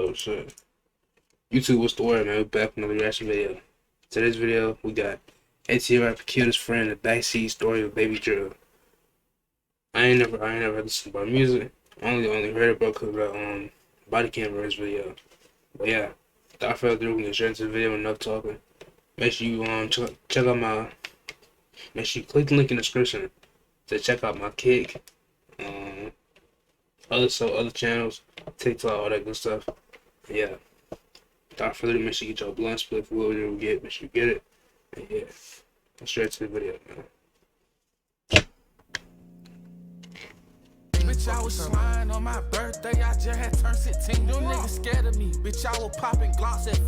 Oh shit. YouTube, what's the word, man? We're back with another reaction video. Today's video, we got ATL rapper killed his friend, the backseat story of Baby Drill. I ain't never listened about music. I only heard about because of the body cam verse video. But yeah, without further ado, we can share into the video with enough talking. Make sure you check out my. Make sure you click the link in the description to check out my kick, other channels, TikTok, all that good stuff. Yeah. Without further ado, make sure you get your blunt split for whatever you get. Make sure you get it. And yeah, let's straight to the video, man. Bitch, I was flying on my birthday. I just had turned 16. Them niggas scared of me. Bitch, I was popping glocks at.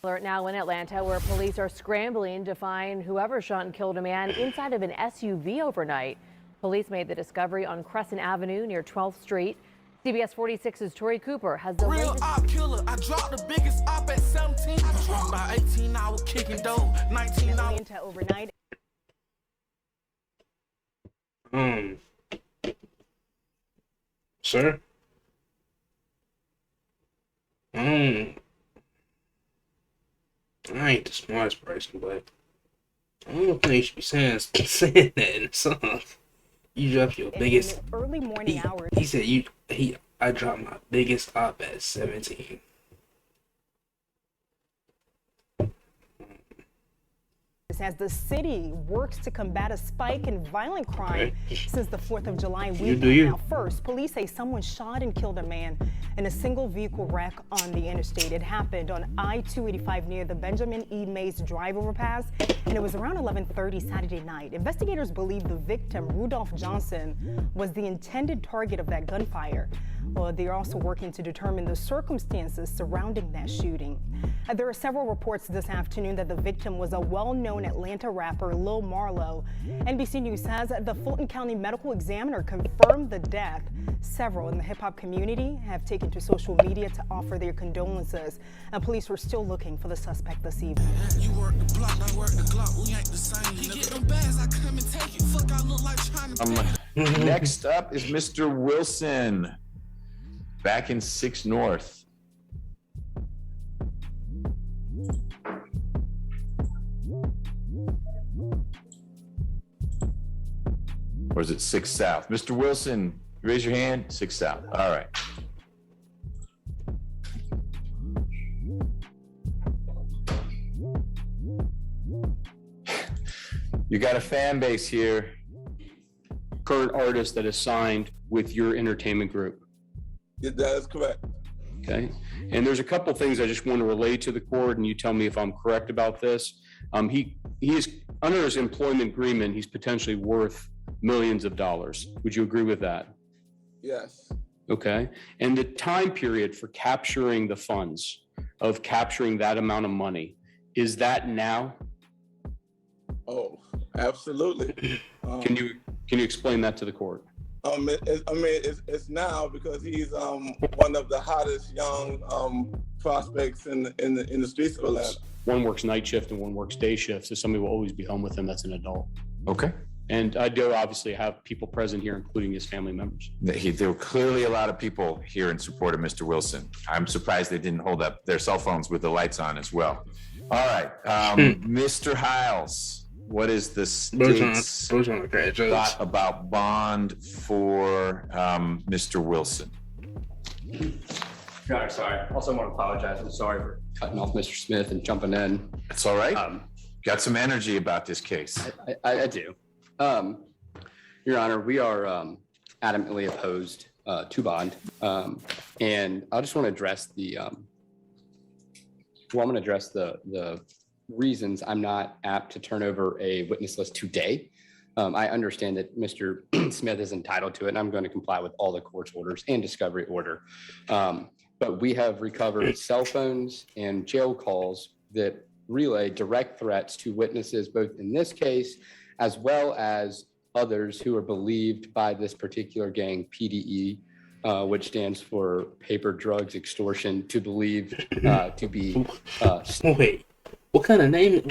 Alert now in Atlanta, where police are scrambling to find whoever shot and killed a man inside of an SUV overnight. Police made the discovery on Crescent Avenue near 12th Street. CBS 46's Tori Cooper has the Real latest. op killer. I dropped the biggest op at 17. By 18, I was kicking dope. 19, I was. Into overnight. Sir? I ain't the smartest person, but I don't think you should be saying that in the song. You dropped your biggest. Early morning hours. He said I dropped my biggest op at 17. As the city works to combat a spike in violent crime since the 4th of July weekend. Now, first, police say someone shot and killed a man in a single vehicle wreck on the interstate. It happened on I-285 near the Benjamin E. Mays drive overpass, and it was around 11:30 Saturday night. Investigators believe the victim, Rudolph Johnson, was the intended target of that gunfire. Well, they're also working to determine the circumstances surrounding that shooting. There are several reports this afternoon that the victim was a well-known Atlanta rapper, Lil Marlo. NBC News says the Fulton County Medical Examiner confirmed the death. Several in the hip-hop community have taken to social media to offer their condolences, and police were still looking for the suspect this evening. You work the block, I work the Glock. We ain't the same. He get them bags, I come and take it. Fuck, I look like trying to. Next up is Mr. Wilson, back in 6 North. Or is it 6 South? Mr. Wilson, raise your hand. 6 South. All right. You got a fan base here. Current artist that is signed with your entertainment group. Yeah, that is correct. Okay. And there's a couple things I just want to relay to the court, and you tell me if I'm correct about this. He is under his employment agreement. He's potentially worth millions of dollars. Would you agree with that? Yes. Okay. And the time period for capturing the funds, of capturing that amount of money, is that now? Oh, absolutely. Can you explain that to the court? It's now because he's one of the hottest young prospects in the streets of Atlanta. One works night shift and one works day shift, so somebody will always be home with him that's an adult. Okay. And I do obviously have people present here, including his family members. There were clearly a lot of people here in support of Mr. Wilson. I'm surprised they didn't hold up their cell phones with the lights on as well. All right, Mr. Hiles, what is the state's thought about bond for Mr. Wilson? Your Honor, sorry. Also want to apologize. I'm sorry for cutting off Mr. Smith and jumping in. It's all right. Got some energy about this case. I do. Your Honor, we are adamantly opposed to bond. And I just want to address the reasons I'm not apt to turn over a witness list today. I understand that Mr. Smith is entitled to it, and I'm going to comply with all the court's orders and discovery order. But we have recovered cell phones and jail calls that relay direct threats to witnesses, both in this case, as well as others who are believed by this particular gang, PDE, which stands for Paper Drugs Extortion, to believe to be. Wait, what kind of name?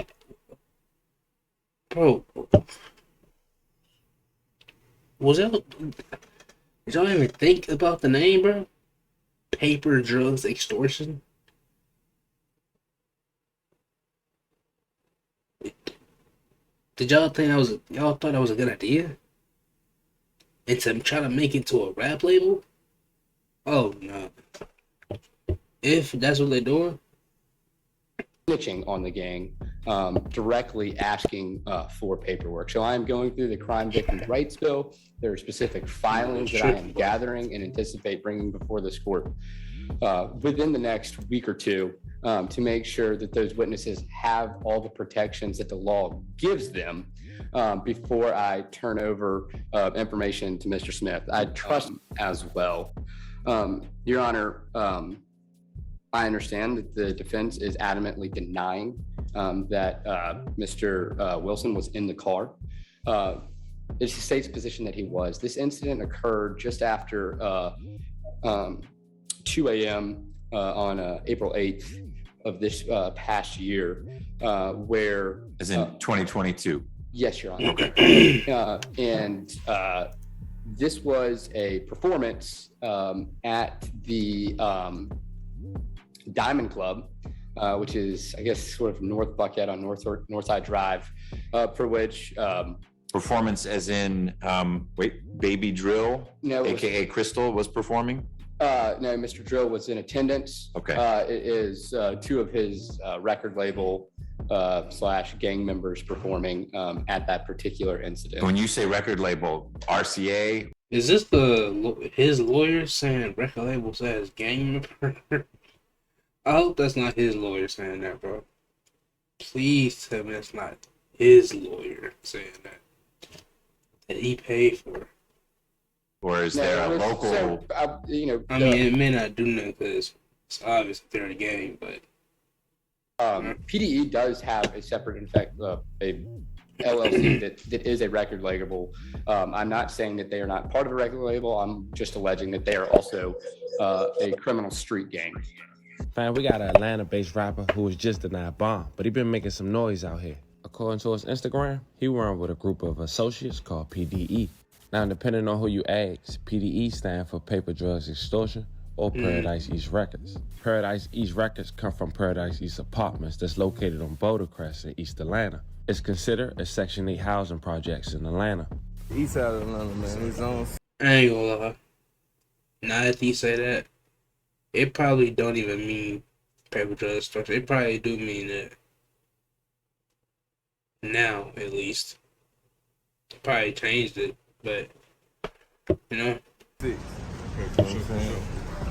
Bro, was that? Did y'all even think about the name, bro? paper, drugs, extortion. Did y'all think y'all thought that was a good idea? And to try to make it to a rap label? Oh no. If that's what they're doing, snitching on the gang, directly asking for paperwork. So I'm going through the crime victim rights bill. There are specific filings that I am gathering and anticipate bringing before this court within the next week or two to make sure that those witnesses have all the protections that the law gives them before I turn over information to Mr. Smith. I trust him as well. Your Honor, I understand that the defense is adamantly denying that Mr. Wilson was in the car. It's the state's position that he was. This incident occurred just after 2 a.m. On April 8th of this past year, where... As in 2022? Yes, Your Honor. And this was a performance at the Diamond Club, which is, I guess, sort of North Buckhead on Northside Drive, for which... Performance as in, Baby Drill, no, AKA Crystal, was performing? No, Mr. Drill was in attendance. Okay. It is two of his record label / gang members performing at that particular incident. When you say record label, RCA? is this his lawyer saying record label says gang member? I hope that's not his lawyer saying that, bro. Please tell me that's not his lawyer saying that he paid for. Or is there a local... So, I mean, it may not do nothing because it's obvious that they're in the game, but... PDE does have a separate, in fact, a LLC that is a record label. I'm not saying that they are not part of a record label. I'm just alleging that they are also a criminal street gang. Fam, we got an Atlanta-based rapper who was just denied bond, but he been making some noise out here. According to his Instagram, he run with a group of associates called PDE. Now, depending on who you ask, PDE stand for Paper Drugs Extortion or Paradise East Records. Paradise East Records come from Paradise East Apartments that's located on Boulder Crest in East Atlanta. It's considered a Section 8 housing projects in Atlanta. East side of Atlanta, man. His own. I ain't gonna lie. Now that you say that, it probably don't even mean paper drug extortion. It probably do mean that. Now, at least. Probably changed it, but, you know. You know what I'm saying?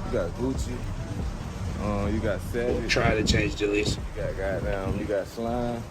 You got Gucci. You got Savage. Try to change it at least. You got Slime.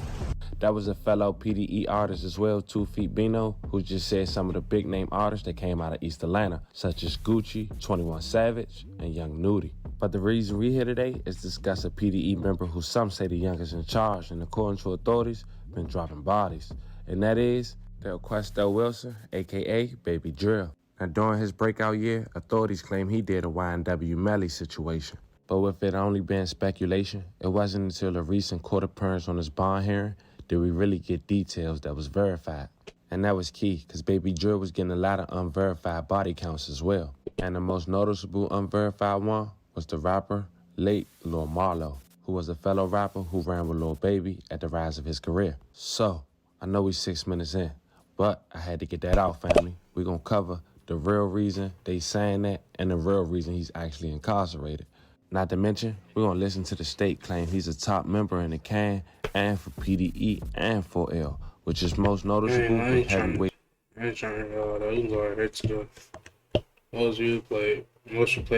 That was a fellow PDE artist as well, 2 Feet Bino, who just said some of the big name artists that came out of East Atlanta, such as Gucci, 21 Savage, and Young Nudy. But the reason we're here today is to discuss a PDE member who some say the youngest in charge, and according to authorities, been dropping bodies. And that is Del Questel Wilson, aka Baby Drill. Now during his breakout year, authorities claim he did a YNW Melly situation. But with it only being speculation, it wasn't until a recent court appearance on his bond hearing did we really get details that was verified. And that was key, because Baby Drill was getting a lot of unverified body counts as well. And the most noticeable unverified one was the rapper, late Lil Marlo, who was a fellow rapper who ran with Lil Baby at the rise of his career. So, I know we 6 minutes in, but I had to get that out, family. We're gonna cover the real reason they saying that and the real reason he's actually incarcerated. Not to mention, we're gonna listen to the state claim he's a top member in the CAN and for PDE and 4L, which is most noticeable with heavyweight. I ain't trying to go though. You can go ahead to the most you play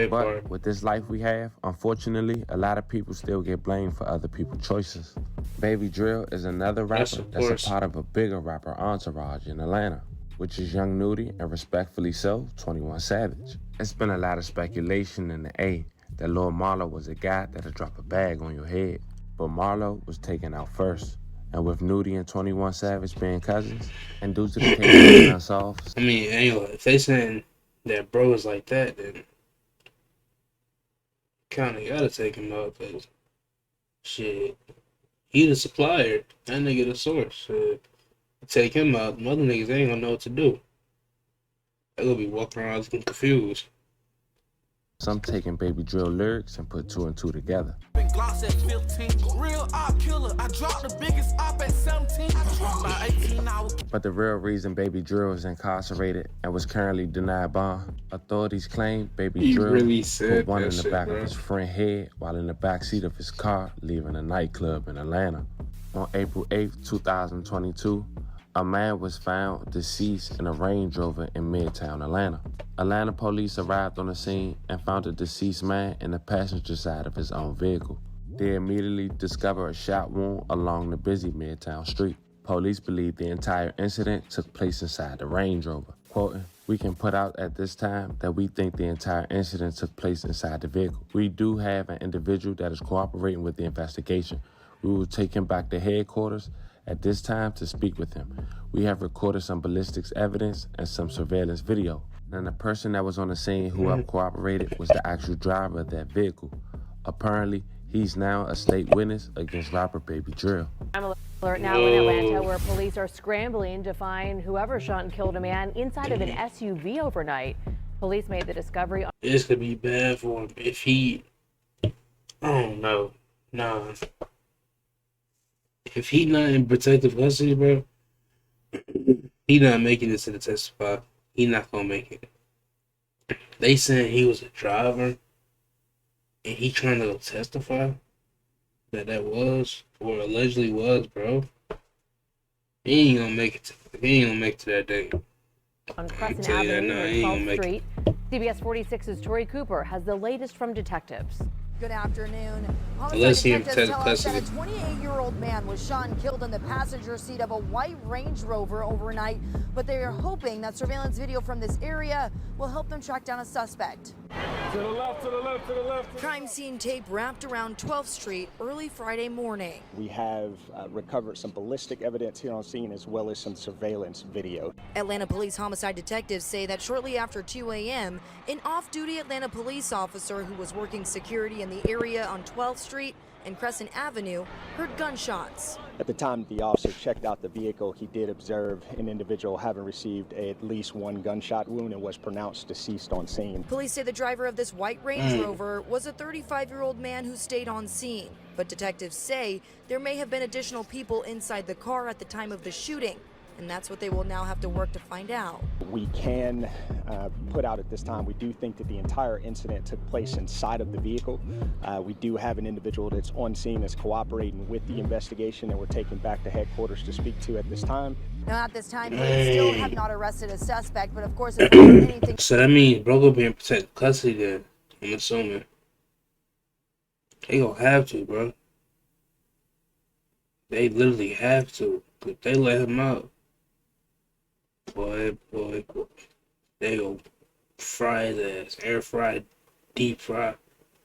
part. But with this life we have, unfortunately, a lot of people still get blamed for other people's choices. Baby Drill is another rapper that's a part of a bigger rapper entourage in Atlanta, which is Young Nudy and respectfully so, 21 Savage. It's been a lot of speculation in the A that Lil Marlo was a guy that'll drop a bag on your head. But Marlo was taken out first. And with Nudy and 21 Savage being cousins, and due to the case being unsolved. I mean, anyway, if they saying that bro is like that, then kinda gotta take him out, cause shit, he the supplier, that nigga the source. Take him out, the other niggas ain't gonna know what to do. They gonna be walking around looking confused. Some taking Baby Drill lyrics and put 2 and 2 together. Gloss at 15. Real op killer. I dropped the biggest op at 17. I dropped by 18 hours. But the real reason Baby Drill is incarcerated and was currently denied bond, authorities claim Baby Drill really put one in the shit, back bro. of his friend's head while in the backseat of his car leaving a nightclub in Atlanta. On April 8th, 2022, a man was found deceased in a Range Rover in Midtown Atlanta. Atlanta police arrived on the scene and found the deceased man in the passenger side of his own vehicle. They immediately discovered a shot wound along the busy Midtown street. Police believe the entire incident took place inside the Range Rover. Quoting, "We can put out at this time that we think the entire incident took place inside the vehicle. We do have an individual that is cooperating with the investigation. We will take him back to headquarters at this time to speak with him. We have recorded some ballistics evidence and some surveillance video. And the person that was on the scene who cooperated was the actual driver of that vehicle. Apparently, he's now a state witness against Robert Baby Drill." Alert now in Atlanta, where police are scrambling to find whoever shot and killed a man inside of an SUV overnight. Police made the discovery. This could be bad for him if he. I don't know. Nah. If he not in protective custody, bro, he not making this to the testify. He not gonna make it. They saying he was a driver, and he trying to go testify that was or allegedly was, bro. He ain't gonna make it. He ain't gonna make it to that day. On Crescent tell you that Avenue now, near he ain't gonna 12th make Street. CBS 46's Tori Cooper has the latest from detectives. Good afternoon. Unless he Homicide detectives tell us that a custody. 28-year-old man was shot and killed in the passenger seat of a white Range Rover overnight, but they are hoping that surveillance video from this area will help them track down a suspect. To the left, to the left, to the left. Crime scene tape wrapped around 12th Street early Friday morning. We have recovered some ballistic evidence here on scene as well as some surveillance video. Atlanta police homicide detectives say that shortly after 2 a.m., an off-duty Atlanta police officer who was working security in the area on 12th Street and Crescent Avenue heard gunshots. At the time the officer checked out the vehicle, he did observe an individual having received at least one gunshot wound and was pronounced deceased on scene. Police say the driver of this white Range Rover was a 35-year-old man who stayed on scene. But detectives say there may have been additional people inside the car at the time of the shooting. And that's what they will now have to work to find out. We can put out at this time, we do think that the entire incident took place inside of the vehicle. We do have an individual that's on scene that's cooperating with the investigation that we're taking back to headquarters to speak to at this time. Now at this time, police still have not arrested a suspect, but of course, if anything. So that means bro gonna be in protective custody then, I'm assuming. They gonna have to, bro. They literally have to. If they let him out, boy, they go fry his ass, air fry, deep fry,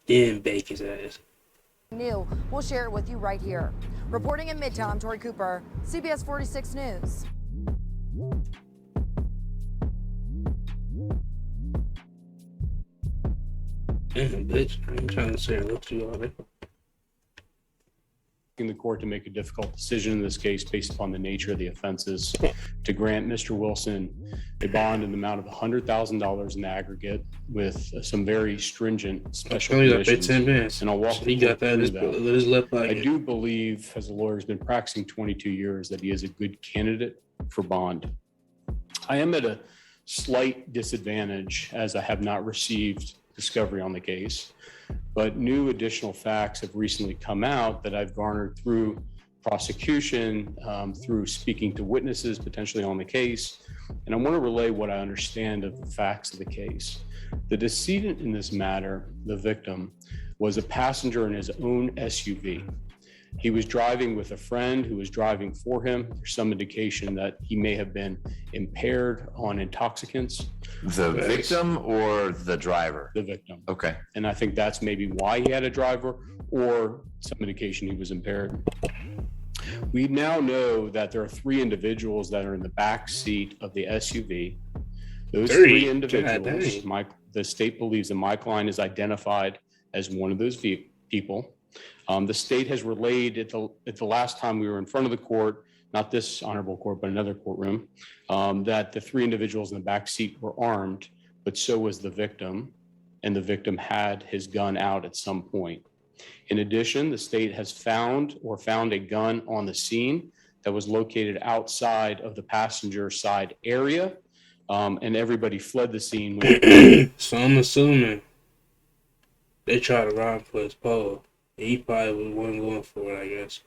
then bake his ass. New, we'll share it with you right here. Reporting in Midtown, I'm Tori Cooper, CBS 46 News. Damn, bitch, I ain't trying to say it looks you already. The court to make a difficult decision in this case based upon the nature of the offenses to grant Mr. Wilson a bond in the amount of $100,000 in aggregate with some very stringent special conditions. And I'll walk he got that in his left pocket. I do believe, as a lawyer who's been practicing 22 years, that he is a good candidate for bond. I am at a slight disadvantage as I have not received discovery on the case, but new additional facts have recently come out that I've garnered through prosecution, through speaking to witnesses potentially on the case. And I want to relay what I understand of the facts of the case. The decedent in this matter, the victim, was a passenger in his own SUV. He was driving with a friend who was driving for him. There's some indication that he may have been impaired on intoxicants. The victim or the driver? The victim. Okay. And I think that's maybe why he had a driver, or some indication he was impaired. We now know that there are 3 individuals that are in the back seat of the SUV. Those 3 individuals, the state believes that my client is identified as one of those people. The state has relayed at the last time we were in front of the court, not this honorable court, but another courtroom, that the 3 individuals in the back seat were armed, but so was the victim. and the victim had his gun out at some point. In addition, the state has found a gun on the scene that was located outside of the passenger side area, and everybody fled the scene. So I'm assuming they tried to rob him for his pole. He probably wasn't going for it, I guess.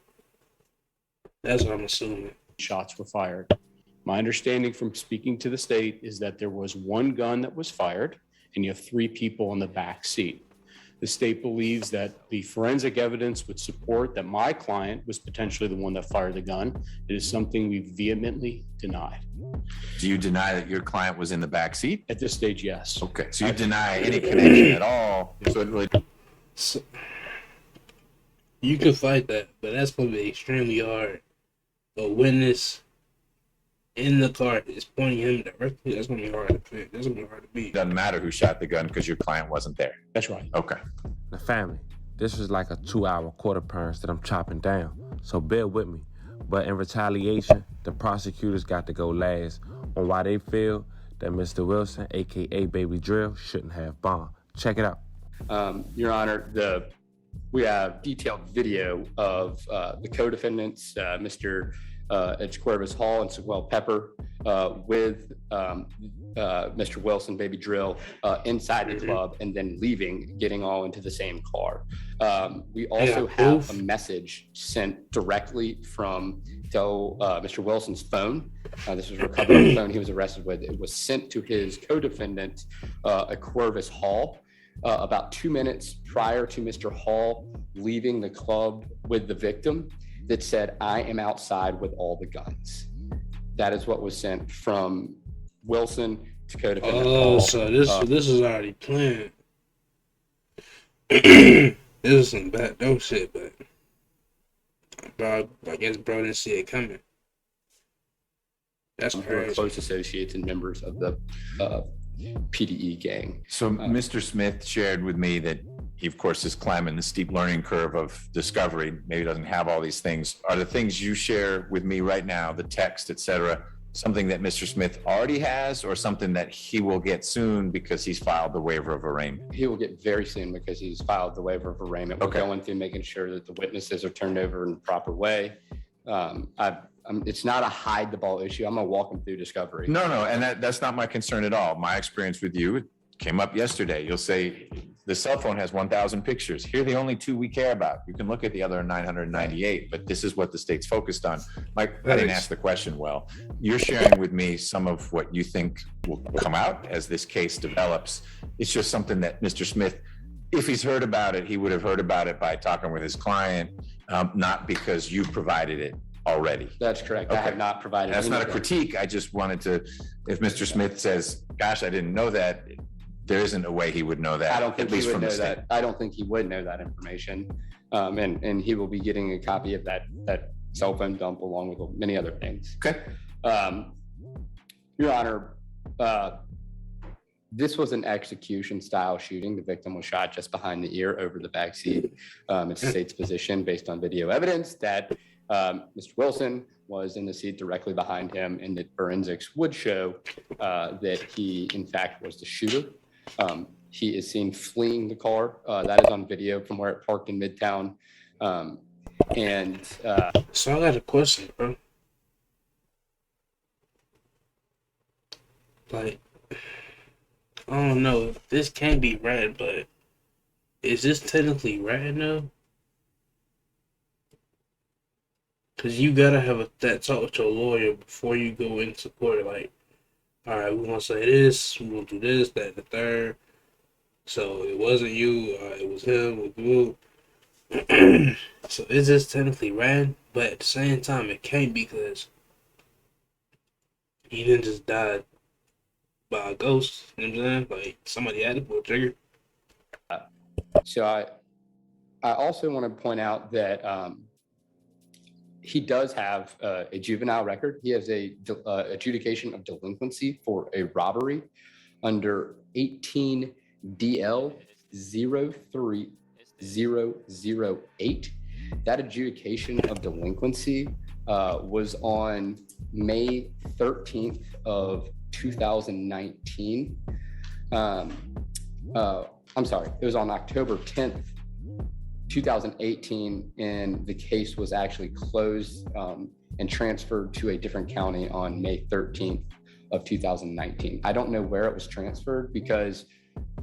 That's what I'm assuming. Shots were fired. My understanding from speaking to the state is that there was one gun that was fired, and you have 3 people in the back seat. The state believes that the forensic evidence would support that my client was potentially the one that fired the gun. It is something we vehemently denied. Do you deny that your client was in the back seat? At this stage, yes. Okay, so you deny any connection at all. So it really... So, you can fight that, but that's going to be extremely hard. A witness in the car is pointing him directly. That's going to be hard to fit. That's going to be hard to beat. Doesn't matter who shot the gun because your client wasn't there. That's right. Okay. The family, this was like a 2-hour court appearance that I'm chopping down, so bear with me. But in retaliation, the prosecutors got to go last on why they feel that Mr. Wilson, aka Baby Drill, shouldn't have bond. Check it out. Your Honor, we have detailed video of the co-defendants, Mr. Edgecorvus Hall and Samuel Pepper, with Mr. Wilson, Baby Drill, inside the club and then leaving, getting all into the same car. We also have a message sent directly from Mr. Wilson's phone. This was recovered on the phone he was arrested with. It was sent to his co-defendant, Edgecorvus Hall, about 2 minutes prior to Mr. Hall leaving the club with the victim, that said, "I am outside with all the guns." That is what was sent from Wilson to co-defendant Hall. So this is already planned. This is some bad dope shit, but bro, I guess bro didn't see it coming. That's crazy. Close associates and members of the PDE gang. So Mr. Smith shared with me that he, of course, is climbing the steep learning curve of discovery. Maybe doesn't have all these things. Are the things you share with me right now, the text, etc., something that Mr. Smith already has, or something that he will get soon because he's filed the waiver of arraignment? He will get very soon because he's filed the waiver of arraignment. We're going through making sure that the witnesses are turned over in the proper way. It's not a hide the ball issue. I'm gonna walk him through discovery. No, and that's not my concern at all. My experience with you, it came up yesterday. You'll say, the cell phone has 1,000 pictures. Here are the only 2 we care about. You can look at the other 998, but this is what the state's focused on. Mike, I didn't ask the question well. You're sharing with me some of what you think will come out as this case develops. It's just something that Mr. Smith, if he's heard about it, he would have heard about it by talking with his client, not because you provided it already. That's correct. Okay. I have not provided. That's not a critique. I just wanted to, if Mr. Smith says, gosh, I didn't know that, there isn't a way he would know that. I don't think at least he would from know the state. that. I don't think he would know that information. And he will be getting a copy of that cell phone dump along with many other things. Okay. Your Honor, this was an execution style shooting. The victim was shot just behind the ear over the backseat. It's the state's position based on video evidence that Mr. Wilson was in the seat directly behind him, and that forensics would show that he, in fact, was the shooter. He is seen fleeing the car. That is on video from where it parked in Midtown. So I got a question, bro. Like, I don't know if this can be red, but is this technically red now? Because you gotta have that talk with your lawyer before you go into court. Like, all right, we're gonna say this, we're gonna do this, that, and the third. So it wasn't you, it was him, with you. So is this technically red? But at the same time, it can't, because he didn't just die by a ghost. You know what I'm saying? Like, somebody had to pull the trigger. So I also want to point out that he does have a juvenile record. He has a adjudication of delinquency for a robbery under 18 DL 03008. That adjudication of delinquency was on May 13th of 2019. I'm sorry, it was on October 10th, 2018, and the case was actually closed and transferred to a different county on May 13th of 2019. I don't know where it was transferred, because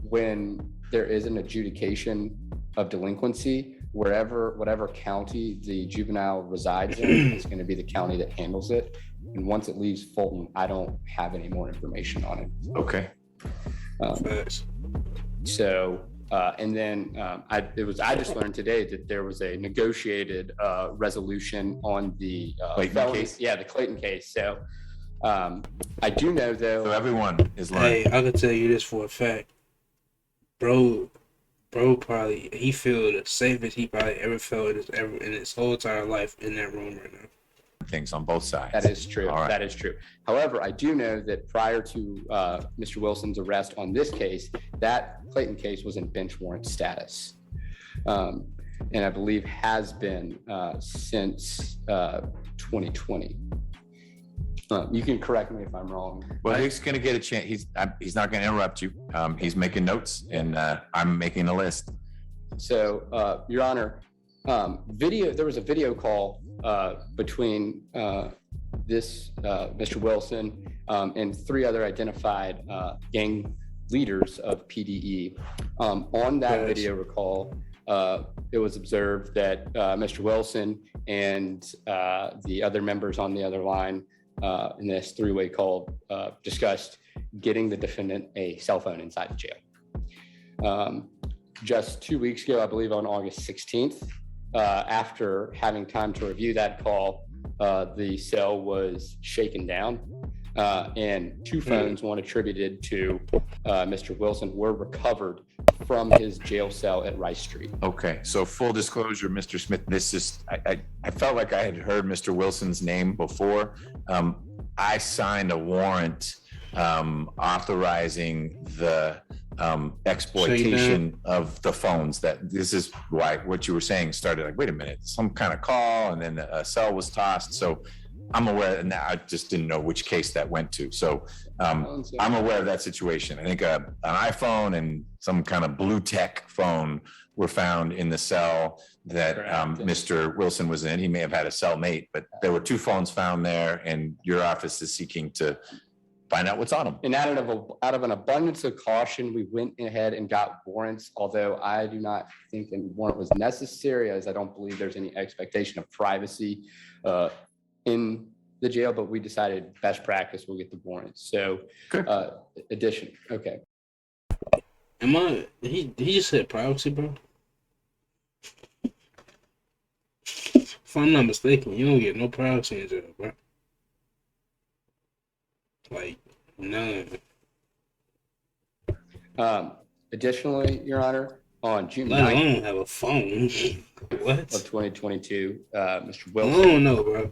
when there is an adjudication of delinquency, whatever county the juvenile resides in is going to be the county that handles it. And once it leaves Fulton, I don't have any more information on it. Okay. And then I just learned today that there was a negotiated resolution on the Clayton case? Yeah, the Clayton case. So I do know, though. So everyone is learning. Hey, I can tell you this for a fact. Bro probably, he feel the safest he probably ever felt in his whole entire life in that room right now. Things on both sides. That is true. All right. That is true. However, I do know that prior to Mr. Wilson's arrest on this case, that Clayton case was in bench warrant status. And I believe has been since 2020. You can correct me if I'm wrong. Well, he's going to get a chance. He's not going to interrupt you. He's making notes, and I'm making a list. So, Your Honor, there was a video call between Mr. Wilson and three other identified gang leaders of PDE. On that video recall, it was observed that Mr. Wilson and the other members on the other line in this three-way call discussed getting the defendant a cell phone inside the jail. Just 2 weeks ago, I believe on August 16th, after having time to review that call, the cell was shaken down and two phones, one attributed to Mr. Wilson, were recovered from his jail cell at Rice Street. Okay, so full disclosure, Mr. Smith, this is, I felt like I had heard Mr. Wilson's name before. I signed a warrant authorizing the exploitation of the phones. That this is why what you were saying started like, wait a minute, some kind of call, and then a cell was tossed. So I'm aware, and I just didn't know which case that went to. So I'm aware of that situation. I think an iPhone and some kind of blue tech phone were found in the cell that Mr. Wilson was in. He may have had a cellmate, but there were two phones found there, and your office is seeking to find out what's on them. And out of an abundance of caution, we went ahead and got warrants, although I do not think a warrant was necessary, as I don't believe there's any expectation of privacy in the jail, but we decided best practice, we'll get the warrants. So addition, okay. He just said privacy, bro? If I'm not mistaken, you don't get no privacy in jail, bro. Like, none. Additionally, Your Honor, on June 9th, I don't have a phone. What? Of 2022, Mr. Wilson. I don't know, bro.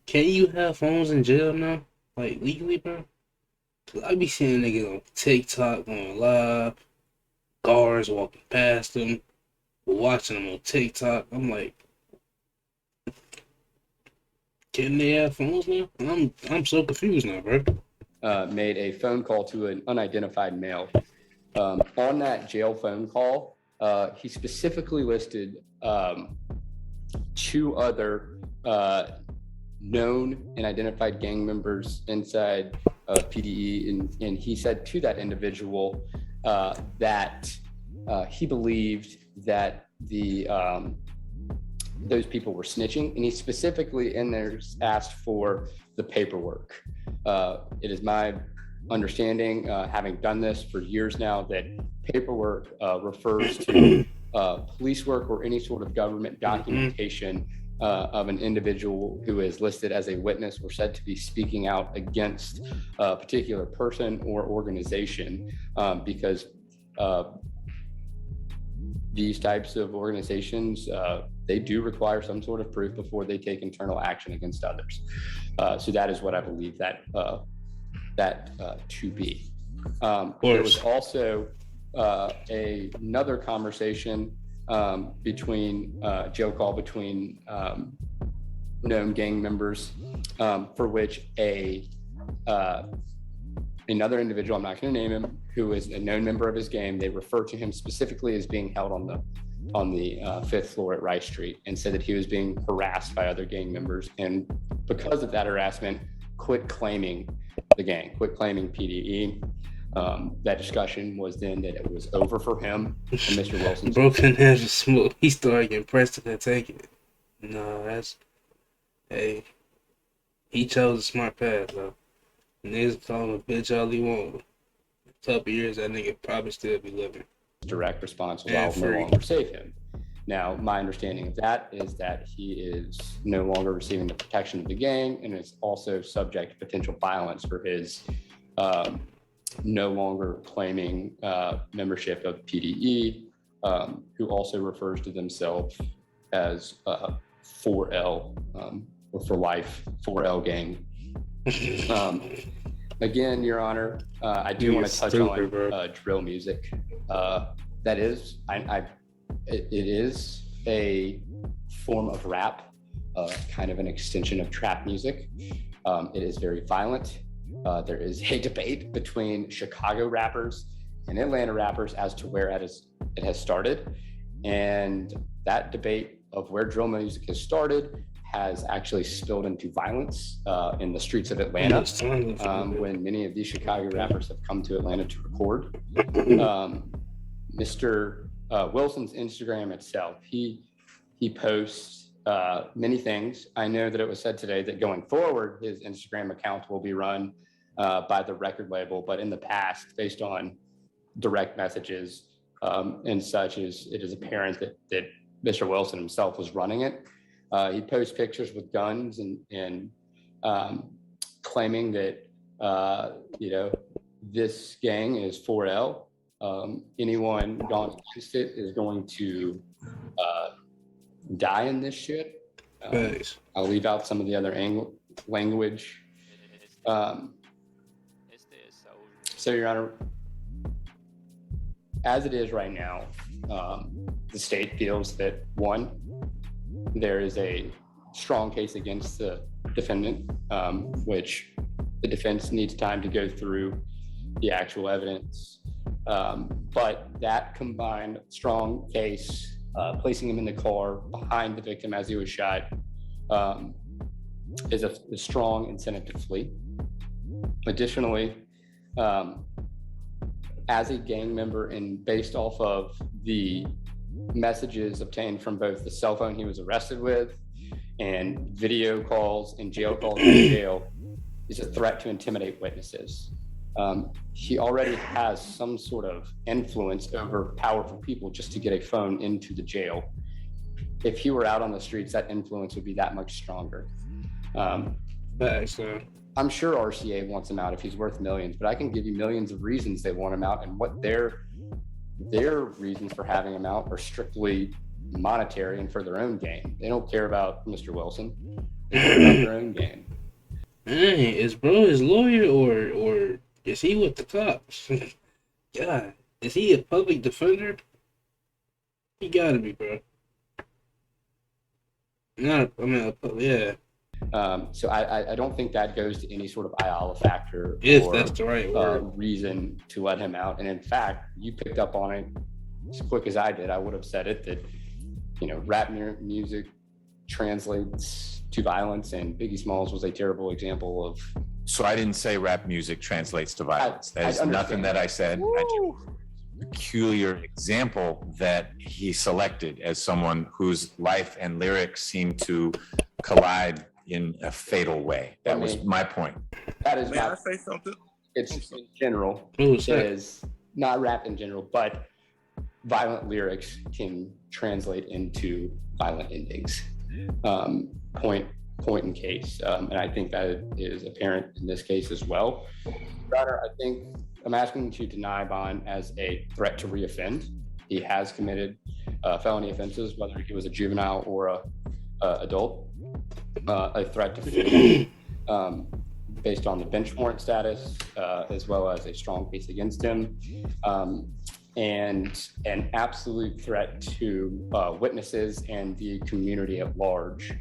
Can you have phones in jail now? Like, legally, bro? I be seeing niggas on TikTok going live, guards walking past them, watching them on TikTok. I'm like, can they have phones now? I'm so confused now, bro. Made a phone call to an unidentified male. On that jail phone call, he specifically listed two other known and identified gang members inside PDE, and he said to that individual that he believed that those people were snitching, and he specifically in there asked for the paperwork. It is my understanding, having done this for years now, that paperwork refers to police work or any sort of government documentation of an individual who is listed as a witness or said to be speaking out against a particular person or organization, because these types of organizations, they do require some sort of proof before they take internal action against others. So that is what I believe that to be. There was also another conversation between jail call between known gang members, for which a another individual, I'm not going to name him, who is a known member of his gang. They refer to him specifically as being held on the fifth floor at Rice Street, and said that he was being harassed by other gang members. And because of that harassment, quit claiming the gang, quit claiming PDE. That discussion was then that it was over for him and Mr. Wilson. Broken hands with smoke. He started getting pressed and taking it. No, that's, hey, he chose a smart path, though. Niggas call him a bitch all he want. Couple years, that nigga probably still be living. Direct response was, I'll no longer save him. Now, my understanding of that is that he is no longer receiving the protection of the gang and is also subject to potential violence for his no longer claiming membership of PDE, who also refers to themselves as 4L, or for life, 4L gang. Again, Your Honor, I do want to touch on drill music. That is, it is a form of rap, kind of an extension of trap music. It is very violent. There is a debate between Chicago rappers and Atlanta rappers as to where it has started. And that debate of where drill music has started has actually spilled into violence in the streets of Atlanta, when many of these Chicago rappers have come to Atlanta to record. Mr. Wilson's Instagram itself, he posts many things. I know that it was said today that going forward, his Instagram account will be run by the record label, but in the past, based on direct messages and such, it is apparent that Mr. Wilson himself was running it. He posts pictures with guns and claiming that, this gang is 4L. Anyone gone against it is going to die in this shit. I'll leave out some of the other language. So, Your Honor, as it is right now, the state feels that, one, there is a strong case against the defendant, which the defense needs time to go through the actual evidence. But that combined strong case, placing him in the car behind the victim as he was shot, is a strong incentive to flee. Additionally, as a gang member and based off of the messages obtained from both the cell phone he was arrested with and video calls and jail calls in jail, is a threat to intimidate witnesses. He already has some sort of influence over powerful people just to get a phone into the jail. If he were out on the streets, that influence would be that much stronger. I'm sure RCA wants him out if he's worth millions, but I can give you millions of reasons they want him out, and what their reasons for having him out are strictly monetary and for their own gain. They don't care about Mr. Wilson. They care about their own gain. Hey, is bro his lawyer or is he with the cops? God, is he a public defender? He gotta be, bro. Yeah. So I don't think that goes to any sort of Ayala factor if that's the right word. Reason to let him out. And in fact, you picked up on it as quick as I did. I would have said it that, rap music translates to violence, and Biggie Smalls was a terrible example of. So I didn't say rap music translates to violence. There's nothing that I said. Peculiar example that he selected as someone whose life and lyrics seem to collide in a fatal way. That was my point. That is. May I say something? It's in general. It is not rap in general, but violent lyrics can translate into violent endings. Point in case, and I think that is apparent in this case as well. Your Honor, I think I'm asking you to deny bond as a threat to reoffend. He has committed felony offenses, whether he was a juvenile or a adult. A threat to flee, based on the bench warrant status, as well as a strong case against him, and an absolute threat to witnesses and the community at large,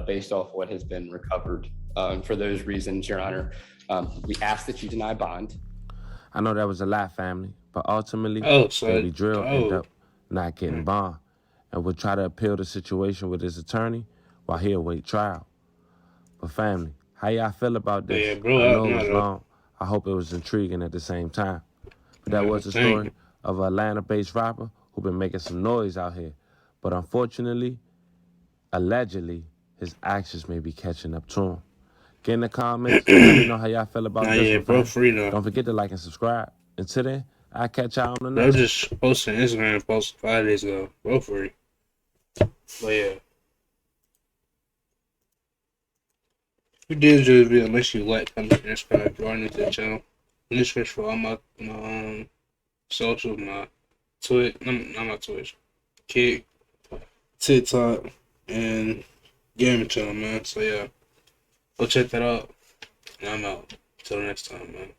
based off what has been recovered And for those reasons, Your Honor, we ask that you deny bond. I know that was a lot, family, but ultimately, so Baby Drill ended up not getting bond and would try to appeal the situation with his attorney while he await trial. But family, how y'all feel about this? Yeah, bro, I know it was long. I hope it was intriguing at the same time. But that was the story of an Atlanta-based rapper who been making some noise out here. But unfortunately, allegedly, his actions may be catching up to him. Get in the comments. Let me know how y'all feel about this. Yeah, bro, free though. Don't forget to like and subscribe. Until then, I'll catch y'all on the I next. just posted Instagram post 5 days ago. Bro, free. But yeah. If you did enjoy the video, make sure you like, comment, and subscribe if you are new to the channel. And this is for all my social, my Twitch, not my Twitch, Kick, TikTok, and gaming channel, man. So yeah, go check that out. And I'm out. Till next time, man.